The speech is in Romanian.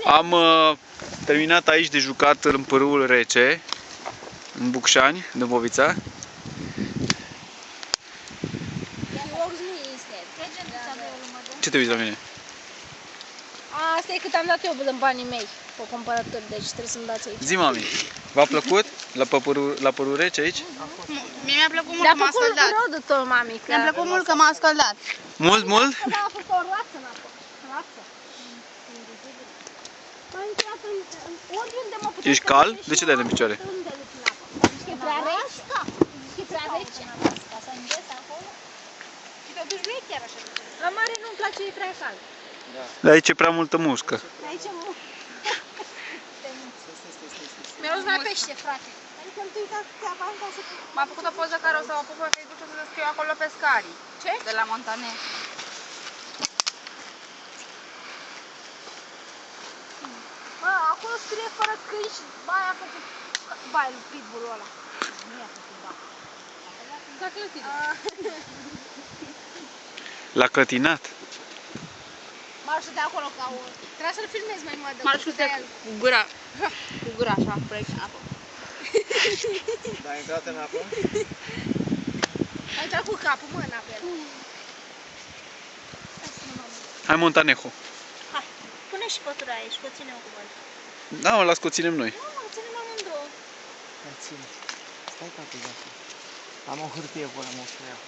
Am terminat aici de jucat în Pârâul Rece, în Bucșani, Dâmbovița. Ce te uiți la mine? Asta e cât am dat eu în banii mei pe cumpărături, deci trebuie să-mi dați aici. Zi, mami, v-a plăcut la Pârâul Rece aici? Mie mi-a plăcut mult că m-a scăldat. Rodul tău, mami. Mi-a plăcut mult că m-a scăldat. Mult, mult? Da, a fost o roață în apă. Roață. M-am intrat oriunde mă puteam. Ești cald? De ce dai în picioare? Unde duci în apă? Zici că e prea rece? Zici că e prea rece? Ca să îngheți acolo? Și totuși nu e chiar așa. La mare nu-mi place, e prea cald. De aici e prea multă muscă. Aici e mult. Mi-a mai pește, frate. Adică îmi uita câte avanta să... M-a făcut o poză care o să o apuc pe Facebook și o să scriu acolo pe Scari. Ce? De la Montane. Bă, acolo scrie fără câini și baia a făcut... Baia lui Pitbull-ul ăla. Nu i-a făcut ba. S-a clătit. L-a clătinat. Marșul de acolo ca o... Trebuie să-l filmezi mai mult. Marșul de cu gura. Cu gura așa, proiect în apă. Da, ai intrat în apă? A intrat cu capul, mă, în apă. Hai, Montanejo. Hai, pune și pătura aici, că o ținem cu bani. Da, mă, las că o ținem noi. Nu, mă, ținem amândouă. Hai, ține. Stai, tati, gata. Am o hârtie cu ăla, mă o să iau.